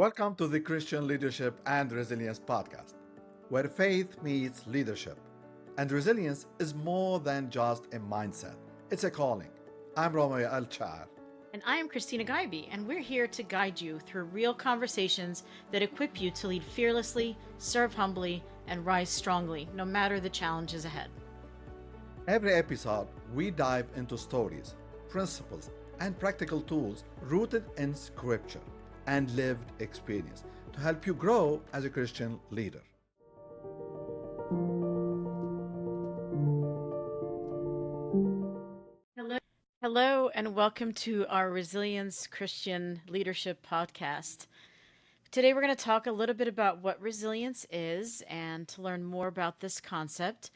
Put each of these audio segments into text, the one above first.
Welcome to the Christian Leadership and Resilience podcast, where faith meets leadership. And resilience is more than just a mindset, it's a calling. I'm Romeo El Chaer. And I am Christina Agaibi, and we're here to guide you through real conversations that equip you to lead fearlessly, serve humbly, and rise strongly, no matter the challenges ahead. Every episode, we dive into stories, principles, and practical tools rooted in Scripture and lived experience to help you grow as a Christian leader. Hello, and welcome to our Resilience Christian Leadership Podcast. Today, we're going to talk a little bit about what resilience is, and to learn more about this concept,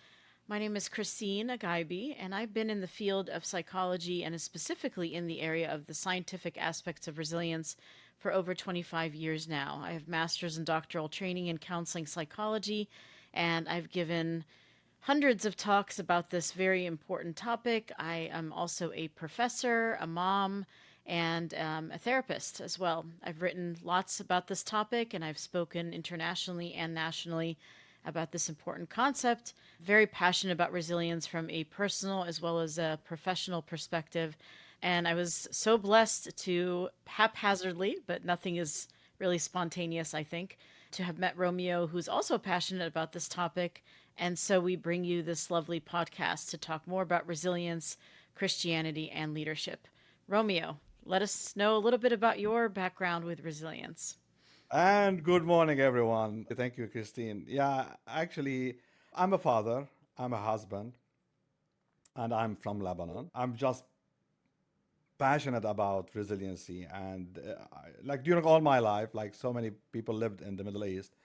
my name is Christina Agaibi, and I've been in the field of psychology and specifically in the area of the scientific aspects of resilience for over 25 years now. I have master's and doctoral training in counseling psychology, and I've given hundreds of talks about this very important topic. I am also a professor, a mom, and a therapist as well. I've written lots about this topic, and I've spoken internationally and nationally about this important concept. Very passionate about resilience from a personal as well as a professional perspective. And I was so blessed to haphazardly, but nothing is really spontaneous, I think, to have met Romeo, who's also passionate about this topic. And so we bring you this lovely podcast to talk more about resilience, Christianity, and leadership. Romeo, let us know a little bit about your background with resilience. And good morning, everyone. Thank you, Christine. Yeah, actually, I'm a father, I'm a husband, and I'm from Lebanon. I'm just passionate about resiliency. And like during all my life, like so many people lived in the Middle East,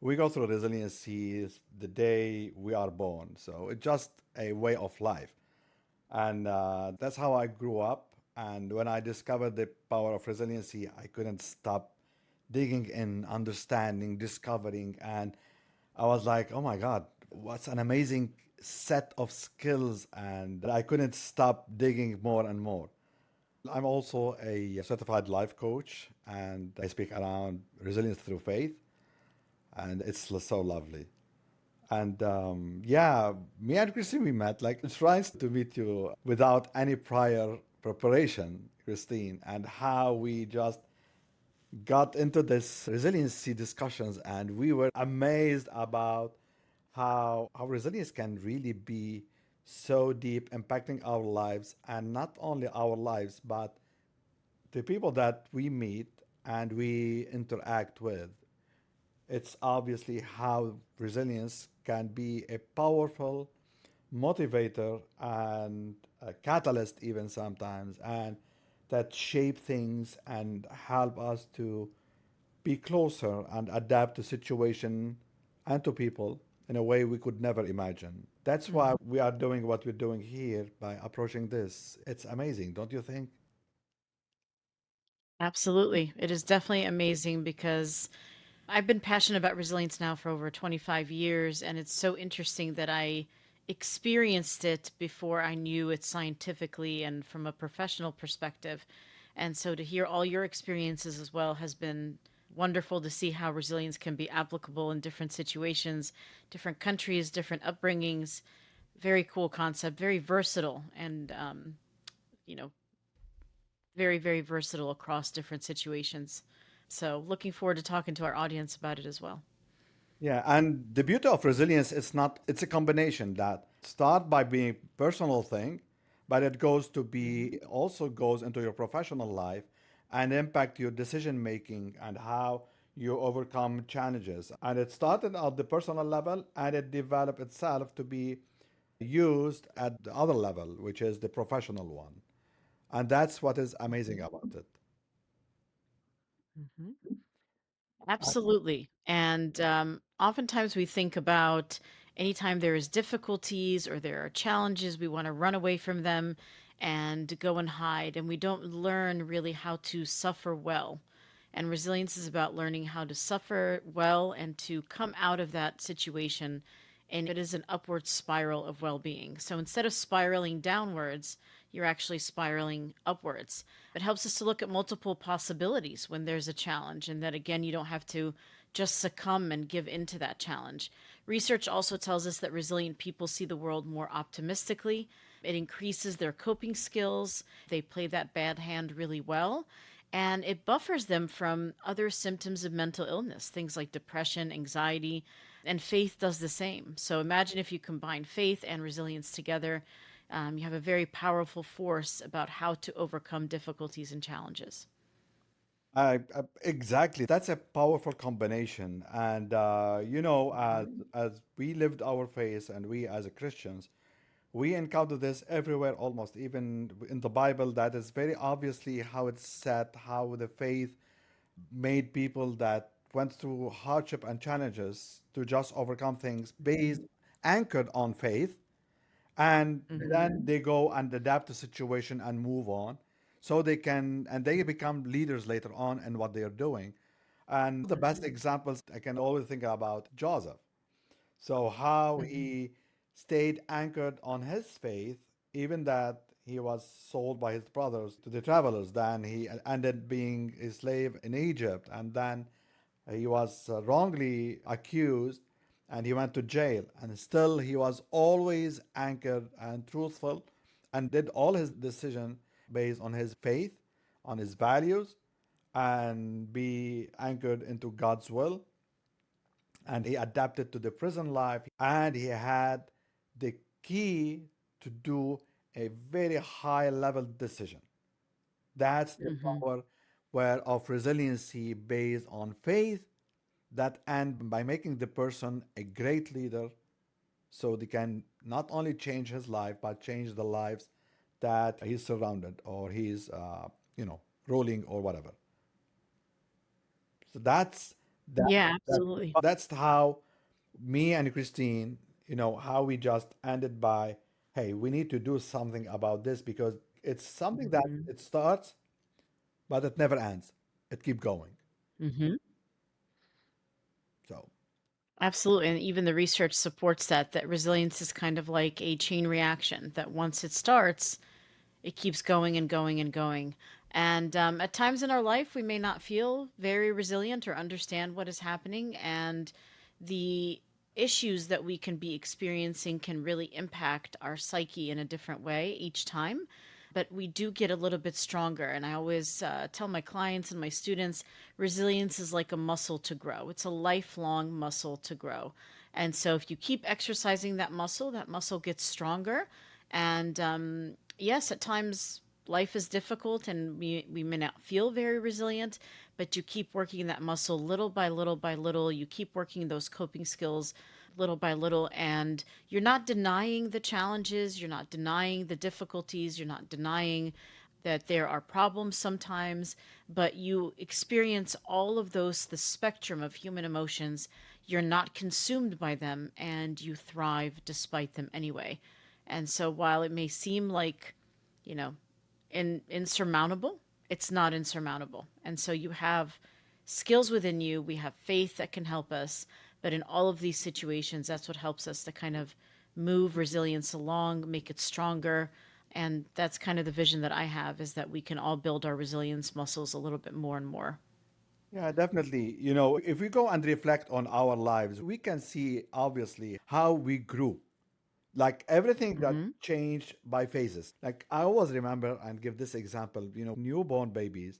we go through resiliency the day we are born. So it's just a way of life. And that's how I grew up. And when I discovered the power of resiliency, I couldn't stop digging in, understanding, discovering. And I was like, oh my God, what's an amazing set of skills. And I couldn't stop digging more and more. I'm also a certified life coach, and I speak around resilience through faith. And it's so lovely. And yeah, me and Christine, we met. Like, it's nice to meet you without any prior preparation, Christine, and how we just got into this resiliency discussions. And we were amazed about how resilience can really be so deep, impacting our lives, and not only our lives, but the people that we meet and we interact with. It's obviously how resilience can be a powerful motivator and a catalyst, even sometimes, and that shape things and help us to be closer and adapt to situation and to people in a way we could never imagine. That's why we are doing what we're doing here by approaching this. It's amazing, don't you think? Absolutely. It is definitely amazing because I've been passionate about resilience now for over 25 years, and it's so interesting that I experienced it before I knew it scientifically and from a professional perspective. And so to hear all your experiences as well has been wonderful to see how resilience can be applicable in different situations, different countries, different upbringings. Very cool concept, very versatile, and you know, very, very versatile across different situations. So looking forward to talking to our audience about it as well. Yeah, and the beauty of resilience is not, it's a combination that start by being personal thing, but it goes to be also goes into your professional life and impact your decision making and how you overcome challenges. And it started at the personal level and it developed itself to be used at the other level, which is the professional one. And that's what is amazing about it. Mhm. Absolutely. And oftentimes we think about anytime there is difficulties or there are challenges, we want to run away from them and go and hide. And we don't learn really how to suffer well. And resilience is about learning how to suffer well and to come out of that situation. And it is an upward spiral of well being. So instead of spiraling downwards, you're actually spiraling upwards. It helps us to look at multiple possibilities when there's a challenge, and that again, you don't have to just succumb and give into that challenge. Research also tells us that resilient people see the world more optimistically. It increases their coping skills. They play that bad hand really well. And it buffers them from other symptoms of mental illness, things like depression, anxiety, and faith does the same. So imagine if you combine faith and resilience together, you have a very powerful force about how to overcome difficulties and challenges. Exactly. That's a powerful combination. And, as we lived our faith and we as a Christians, we encounter this everywhere almost, even in the Bible, that is very obviously how it's said, how the faith made people that went through hardship and challenges to just overcome things based, anchored on faith, and then they go and adapt the situation and move on so they can and they become leaders later on in what they are doing. And the best examples I can always think about Joseph. So how he stayed anchored on his faith, even that he was sold by his brothers to the travelers. Then he ended being a slave in Egypt, and then he was wrongly accused, and he went to jail. And still, he was always anchored and truthful, and did all his decision based on his faith, on his values, and be anchored into God's will. And he adapted to the prison life, and he had the key to do a very high level decision. That's the power where of resiliency based on faith, that and by making the person a great leader, so they can not only change his life but change the lives that he's surrounded or he's ruling or whatever. So that, Yeah, that absolutely. that's how me and Christine, how we just ended by, hey, we need to do something about this because it's something that it starts, but it never ends. It keep going. Hmm. So Absolutely. And even the research supports that resilience is kind of like a chain reaction, that once it starts, it keeps going and going and going. And at times in our life, we may not feel very resilient or understand what is happening. And the issues that we can be experiencing can really impact our psyche in a different way each time. But we do get a little bit stronger. And I always tell my clients and my students resilience is like a muscle to grow, it's a lifelong muscle to grow. And so if you keep exercising that muscle gets stronger. And yes, at times life is difficult and we may not feel very resilient, but you keep working that muscle little by little by little. You keep working those coping skills little by little, and you're not denying the challenges, you're not denying the difficulties, you're not denying that there are problems sometimes, but you experience all of those, the spectrum of human emotions. You're not consumed by them and you thrive despite them anyway. And so while it may seem like, you know, insurmountable, it's not insurmountable. And so you have skills within you, we have faith that can help us, but in all of these situations, that's what helps us to kind of move resilience along, make it stronger. And that's kind of the vision that I have, is that we can all build our resilience muscles a little bit more and more. yeah, definitely. If we go and reflect on our lives, we can see obviously how we grew. Like everything that Mhm. changed by phases. Like I always remember and give this example, newborn babies,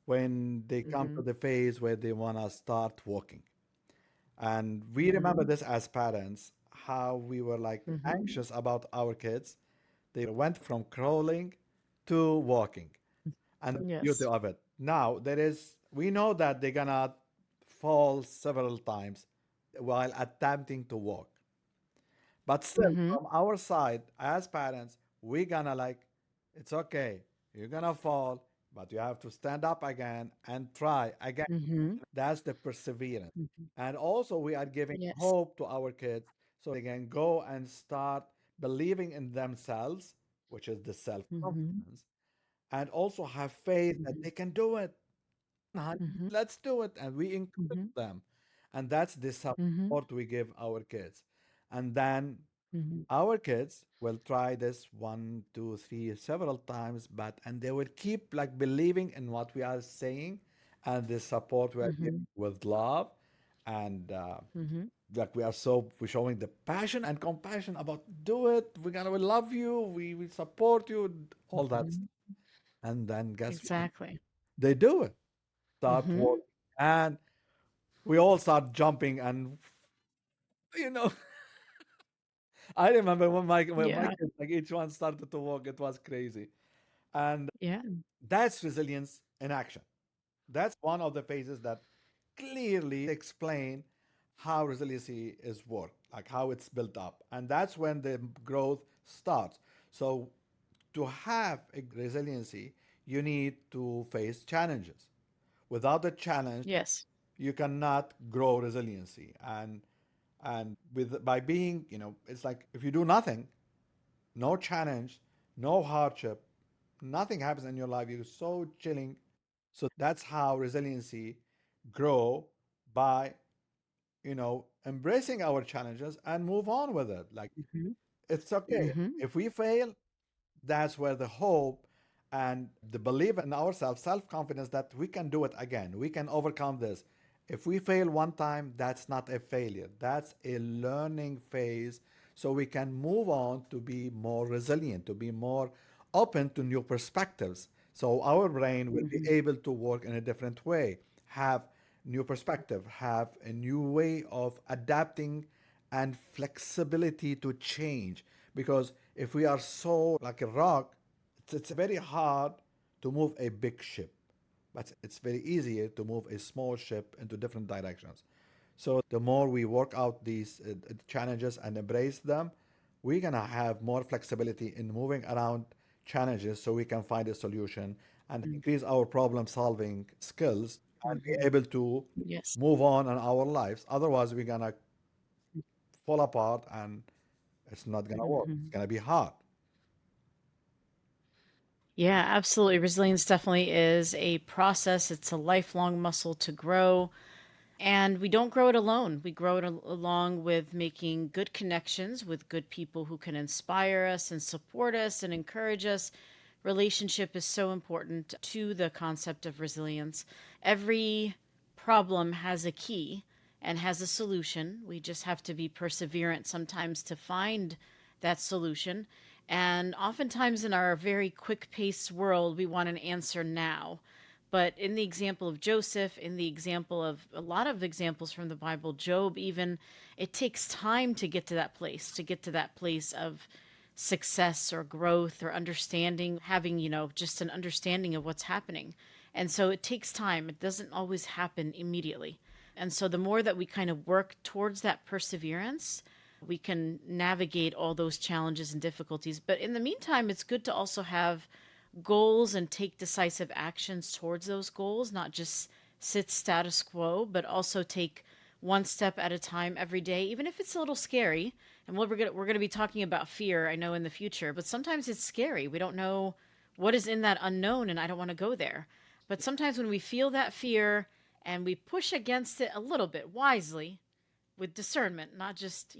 when they come to Mhm. the phase where they want to start walking. And we remember Mhm. this as parents, how we were like Mhm. anxious about our kids. They went from crawling to walking and the beauty Yes. of it. Now, we know that they're gonna fall several times while attempting to walk. But still, Mhm. from our side, as parents, we gonna like, it's okay. You're gonna fall, but you have to stand up again and try again. Mhm. That's the perseverance. Mhm. And also, we are giving Yes. hope to our kids so they can go and start believing in themselves, which is the self Mhm. confidence, and also have faith that Mhm. they can do it. "Honey, Mhm. let's do it." And we encourage Mhm. them. And that's the Mhm. support we give our kids. And then Hmm. Our kids will try this one, two, three, several times, but and they will keep like believing in what we are saying and the support we are giving Hmm. with love and Hmm. like we're showing the passion and compassion about do it. We love you. We support you. All that Hmm. stuff. And then guess what? Exactly. They do it. Start Hmm. working, and we all start jumping and you know I remember when my Yeah. kids like each one started to walk, it was crazy. And Yeah. that's resilience in action. That's one of the phases that clearly explain how resiliency is work, like how it's built up. And that's when the growth starts. So to have a resiliency, you need to face challenges. Without the challenge, Yes. you cannot grow resiliency. And with by being, it's like if you do nothing, no challenge, no hardship, nothing happens in your life. You're so chilling. So that's how resiliency grow by, embracing our challenges and move on with it. Like Hmm. it's okay. Hmm. If we fail, that's where the hope and the belief in ourselves, self-confidence that we can do it again, we can overcome this. If we fail one time, that's not a failure, that's a learning phase, so we can move on to be more resilient, to be more open to new perspectives, so our brain will be Hmm. able to work in a different way, have new perspective, have a new way of adapting and flexibility to change. Because if we are so like a rock, it's very hard to move a big ship, but it's very easier to move a small ship into different directions. So the more we work out these challenges and embrace them, we're gonna have more flexibility in moving around challenges so we can find a solution and increase our problem solving skills and be Hmm. able to Yes. move on in our lives. Otherwise, we're gonna fall apart and it's not gonna work. It's Hmm. gonna be hard. Yeah, absolutely. Resilience definitely is a process. It's a lifelong muscle to grow. And we don't grow it alone. We grow it along with making good connections with good people who can inspire us and support us and encourage us. Relationship is so important to the concept of resilience. Every problem has a key and has a solution. We just have to be perseverant sometimes to find that solution. And oftentimes in our very quick paced world, we want an answer now. But in the example of Joseph, in the example of a lot of examples from the Bible, Job, even, it takes time to get to that place, to get to that place of success or growth or understanding, having, just an understanding of what's happening. And so it takes time. It doesn't always happen immediately. And so the more that we kind of work towards that perseverance, we can navigate all those challenges and difficulties. But in the meantime, it's good to also have goals and take decisive actions towards those goals, not just sit status quo, but also take one step at a time every day, even if it's a little scary. And we're gonna be talking about fear, I know, in the future, but sometimes it's scary. We don't know what is in that unknown, and I don't want to go there. But sometimes when we feel that fear and we push against it a little bit wisely, with discernment, not just,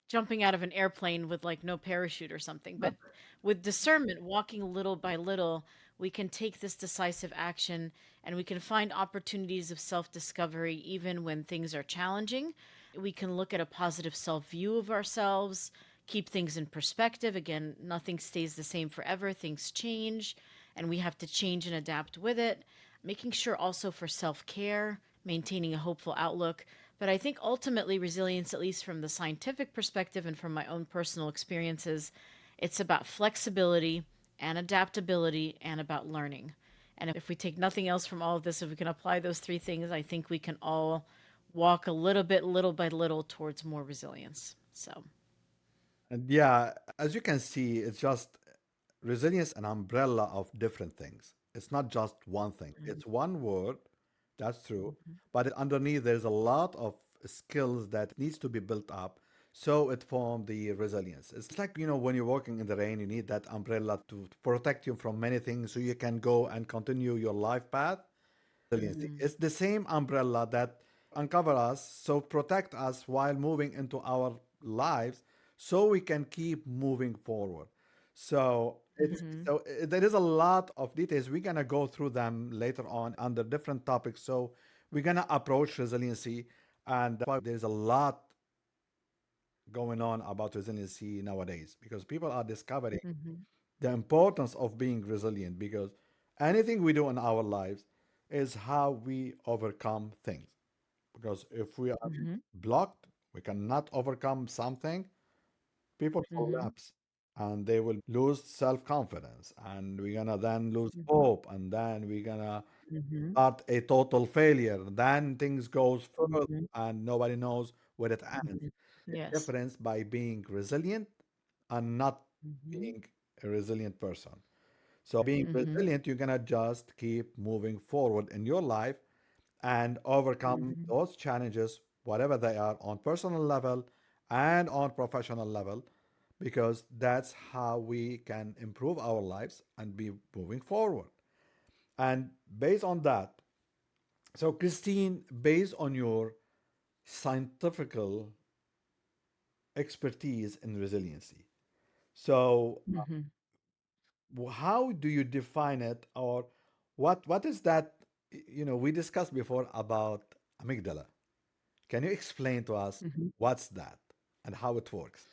jumping out of an airplane with like no parachute or something, but with discernment, walking little by little, we can take this decisive action and we can find opportunities of self discovery even when things are challenging. We can look at a positive self view of ourselves, keep things in perspective. Again, nothing stays the same forever, things change, and we have to change and adapt with it. Making sure also for self care, maintaining a hopeful outlook. But I think ultimately, resilience, at least from the scientific perspective and from my own personal experiences, it's about flexibility and adaptability and about learning. And if we take nothing else from all of this, if we can apply those three things, I think we can all walk a little bit, little by little, towards more resilience. So, And yeah, as you can see, it's just resilience an umbrella of different things. It's not just one thing. mhm, It's one word, that's true, but underneath there's a lot of skills that needs to be built up so it form the resilience. It's like, when you're walking in the rain, you need that umbrella to protect you from many things so you can go and continue your life path. Resiliency. mhm, It's the same umbrella that uncover us, so protect us while moving into our lives, so we can keep moving forward. So it's Mm-hmm. there is a lot of details. We're gonna go through them later on under different topics. So we're gonna approach resiliency, and that's why there's a lot going on about resiliency nowadays because people are discovering Mm-hmm. the importance of being resilient because anything we do in our lives is how we overcome things. Because if we are Mm-hmm. blocked, we cannot overcome something, people Mm-hmm. collapse and they will lose self-confidence and we're gonna then lose Mm-hmm. hope and then we're gonna Mm-hmm. start a total failure. Then things goes further Mm-hmm. and nobody knows where it ends. Mm-hmm. The Yes. difference by being resilient and not Mm-hmm. being a resilient person. So being Mm-hmm. resilient, you're gonna just keep moving forward in your life and overcome Mm-hmm. those challenges, whatever they are, on personal level and on professional level, because that's how we can improve our lives and be moving forward. And based on that, so Christine, based on your scientific expertise in resiliency, so Mm-hmm. how do you define it, or what is that? We discussed before about amygdala. Can you explain to us Mm-hmm. what's that and how it works?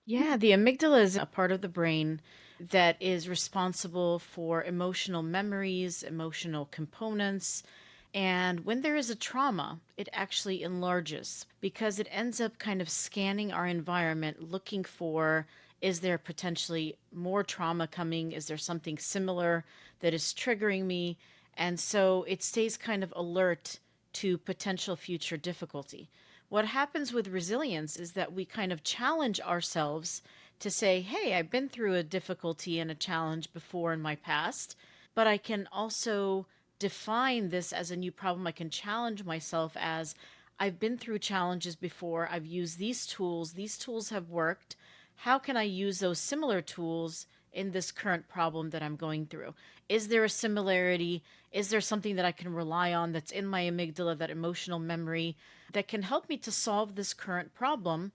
Yeah, the amygdala is a part of the brain that is responsible for emotional memories, emotional components. And when there is a trauma, it actually enlarges because it ends up kind of scanning our environment, looking for, is there potentially more trauma coming? Is there something similar that is triggering me? And so it stays kind of alert to potential future difficulty. What happens with resilience is that we kind of challenge ourselves to say, hey, I've been through a difficulty and a challenge before in my past, but I can also define this as a new problem. I can challenge myself as I've been through challenges before. I've used these tools. These tools have worked. How can I use those similar tools in this current problem that I'm going through? Is there a similarity? Is there something that I can rely on that's in my amygdala, that emotional memory, that can help me to solve this current problem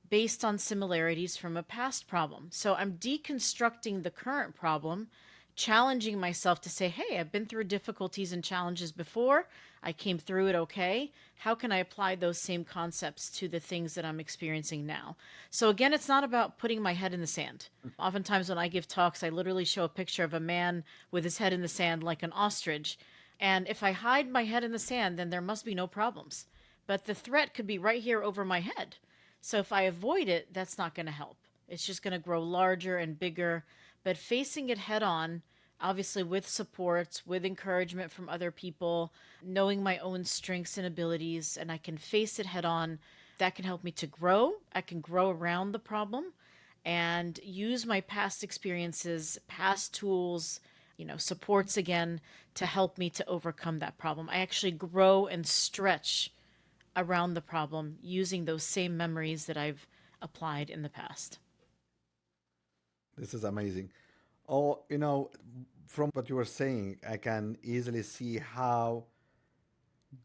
based on similarities from a past problem? So I'm deconstructing the current problem, challenging myself to say, hey, I've been through difficulties and challenges before. I came through it okay. How can I apply those same concepts to the things that I'm experiencing now? So again, it's not about putting my head in the sand. Oftentimes, when I give talks, I literally show a picture of a man with his head in the sand like an ostrich. And if I hide my head in the sand, then there must be no problems. But the threat could be right here over my head. So if I avoid it, that's not going to help. It's just going to grow larger and bigger. But facing it head on, obviously with supports, with encouragement from other people, knowing my own strengths and abilities, and I can face it head on, that can help me to grow. I can grow around the problem and use my past experiences, past tools, supports again to help me to overcome that problem. I actually grow and stretch around the problem using those same memories that I've applied in the past. This is amazing. Oh, from what you were saying, I can easily see how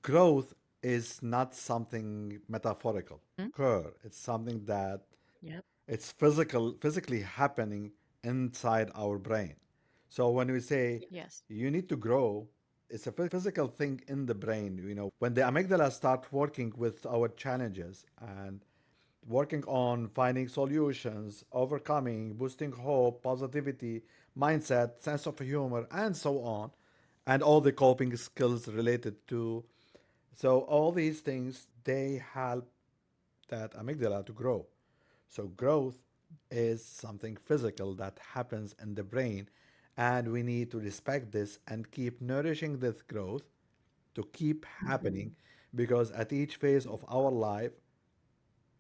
growth is not something metaphorical. Occur. It's something that Yep. it's physically happening inside our brain. So when we say Yes. you need to grow, it's a physical thing in the brain. When the amygdala start working with our challenges and working on finding solutions, overcoming, boosting hope, positivity, mindset, sense of humor, and so on, and all the coping skills related to. So all these things they help that amygdala to grow. So growth is something physical that happens in the brain, and we need to respect this and keep nourishing this growth to keep happening because at each phase of our life,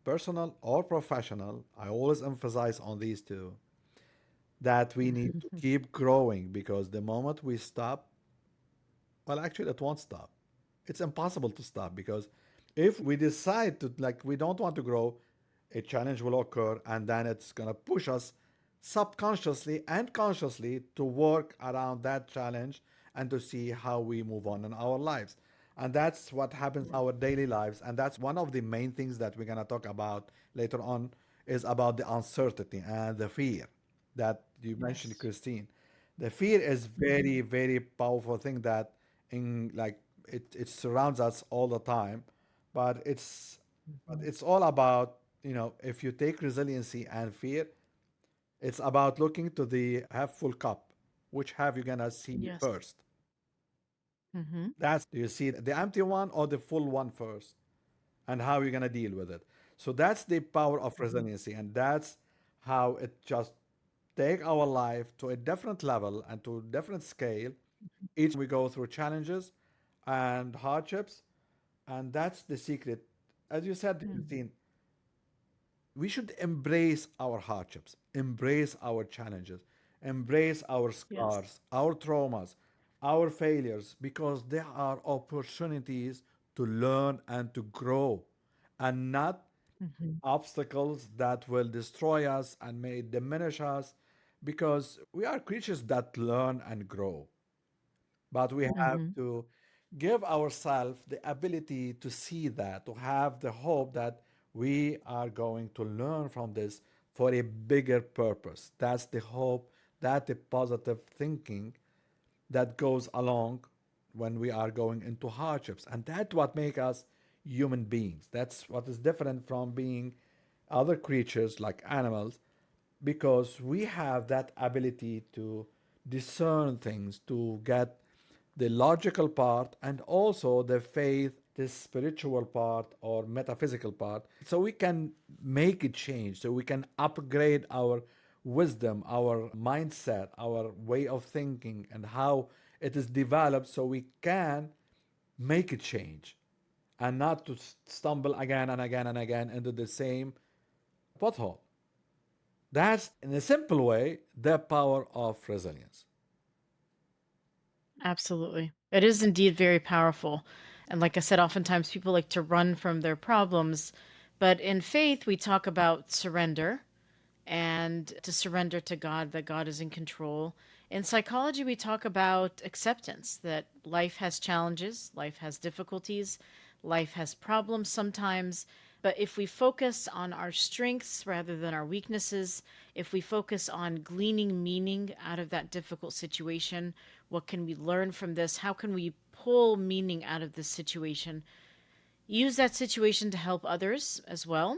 personal or professional, I always emphasize on these two that we need to keep growing because the moment we stop, well, actually, it won't stop. It's impossible to stop because if we decide to, like, we don't want to grow, a challenge will occur and then it's going to push us subconsciously and consciously to work around that challenge and to see how we move on in our lives. And that's what happens in our daily lives. And that's one of the main things that we're going to talk about later on is about the uncertainty and the fear that you mentioned, Yes. Christine. The fear is Hmm. very, very powerful thing that in like it surrounds us all the time. But it's all about, if you take resiliency and fear, it's about looking to the half full cup. Which half you gonna see Yes. first? Hmm. Do you see the empty one or the full one first? And how you're gonna deal with it. So that's the power of resiliency, and that's how it just take our life to a different level and to a different scale. Each time we go through challenges and hardships, and that's the secret. As you said, Christine, we should embrace our hardships, embrace our challenges, embrace our Yes. scars, our traumas, our failures, because there are opportunities to learn and to grow, and not Hmm. obstacles that will destroy us and may diminish us, because we are creatures that learn and grow. But we have Hmm. to give ourselves the ability to see that, to have the hope that we are going to learn from this for a bigger purpose. That's the hope, that the positive thinking that goes along when we are going into hardships. And that's what makes us human beings. That's what is different from being other creatures like animals, because we have that ability to discern things, to get the logical part and also the faith, the spiritual part or metaphysical part. So we can make it change, so we can upgrade our wisdom, our mindset, our way of thinking, and how it is developed so we can make it change and not to stumble again and again and again into the same pothole. That's, in a simple way, the power of resilience. Absolutely. It is indeed very powerful. And like I said, oftentimes people like to run from their problems. But in faith, we talk about surrender and to surrender to God, that God is in control. In psychology, we talk about acceptance, that life has challenges, life has difficulties, life has problems sometimes. But if we focus on our strengths rather than our weaknesses, if we focus on gleaning meaning out of that difficult situation, what can we learn from this? How can we pull meaning out of this situation? Use that situation to help others as well,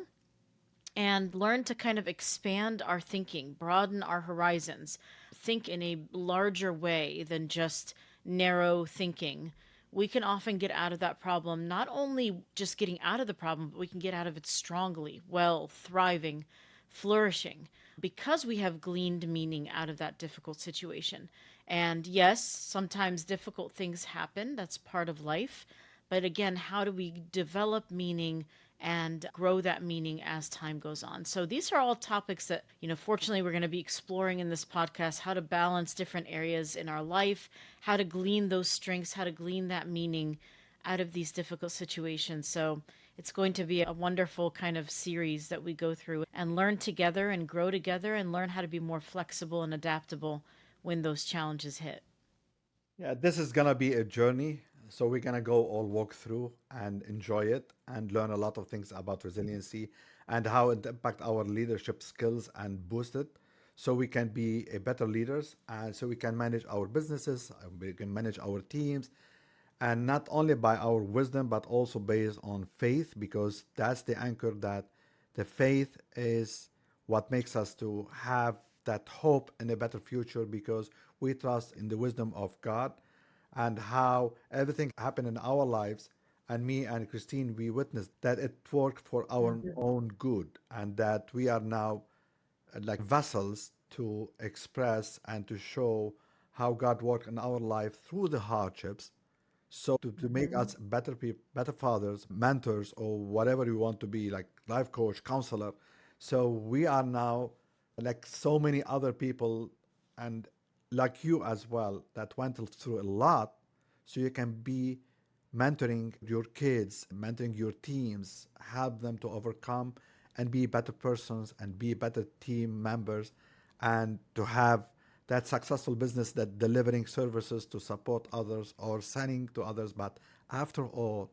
and learn to kind of expand our thinking, broaden our horizons, think in a larger way than just narrow thinking. We can often get out of that problem, not only just getting out of the problem, but we can get out of it strongly, well, thriving, flourishing, because we have gleaned meaning out of that difficult situation. And yes, sometimes difficult things happen, that's part of life. But again, how do we develop meaning and grow that meaning as time goes on? So these are all topics that, fortunately we're going to be exploring in this podcast, how to balance different areas in our life, how to glean those strengths, how to glean that meaning out of these difficult situations. So it's going to be a wonderful kind of series that we go through and learn together and grow together and learn how to be more flexible and adaptable when those challenges hit. Yeah, this is gonna be a journey. So we're gonna go all walk through and enjoy it and learn a lot of things about resiliency and how it impact our leadership skills and boost it, so we can be a better leaders and so we can manage our businesses, we can manage our teams, and not only by our wisdom but also based on faith, because that's the anchor, that the faith is what makes us to have that hope in a better future, because we trust in the wisdom of God and how everything happened in our lives. And me and Christine, we witnessed that it worked for our own good, and that we are now like vessels to express and to show how God worked in our life through the hardships, so to make us better people, better fathers, mentors, or whatever you want to be, like life coach, counselor. So we are now like so many other people, and like you as well, that went through a lot, so you can be mentoring your kids, mentoring your teams, help them to overcome and be better persons and be better team members, and to have that successful business that delivering services to support others or selling to others. But after all,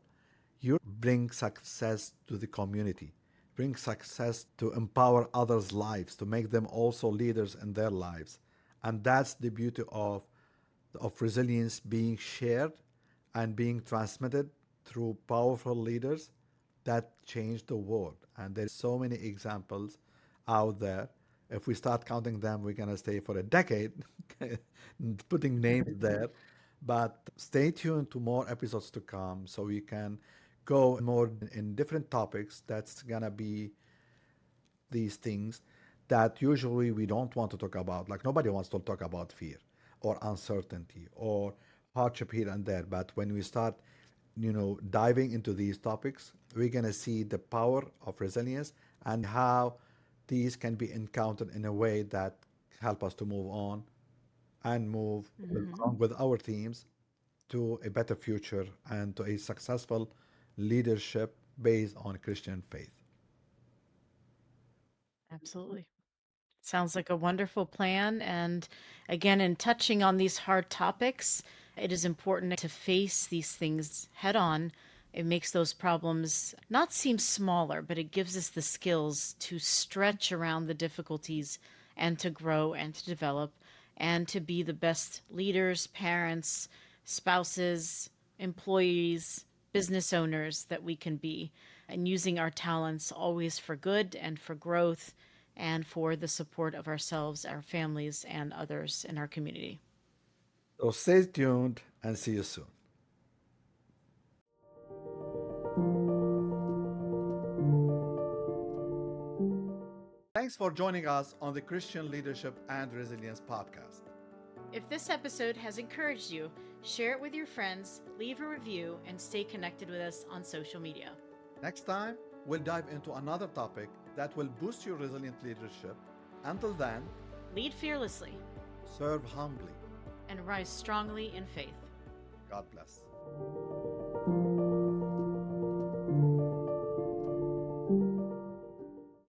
you bring success to the community, bring success to empower others' lives, to make them also leaders in their lives. And that's the beauty of resilience being shared and being transmitted through powerful leaders that change the world. And there's so many examples out there. If we start counting them, we're going to stay for a decade putting names there. But stay tuned to more episodes to come so we can go more in different topics. That's going to be these things that usually we don't want to talk about. Like nobody wants to talk about fear or uncertainty or hardship here and there. But when we start, diving into these topics, we're gonna see the power of resilience and how these can be encountered in a way that help us to move on and move Hmm. along with our teams to a better future and to a successful leadership based on Christian faith. Absolutely. Sounds like a wonderful plan. And again, in touching on these hard topics, it is important to face these things head on. It makes those problems not seem smaller, but it gives us the skills to stretch around the difficulties and to grow and to develop and to be the best leaders, parents, spouses, employees, business owners that we can be, and using our talents always for good and for growth and for the support of ourselves, our families, and others in our community. So stay tuned and see you soon. Thanks for joining us on the Christian Leadership and Resilience podcast. If this episode has encouraged you, share it with your friends, leave a review, and stay connected with us on social media. Next time, we'll dive into another topic that will boost your resilient leadership. Until then, Lead fearlessly serve humbly. and rise strongly in faith. God bless.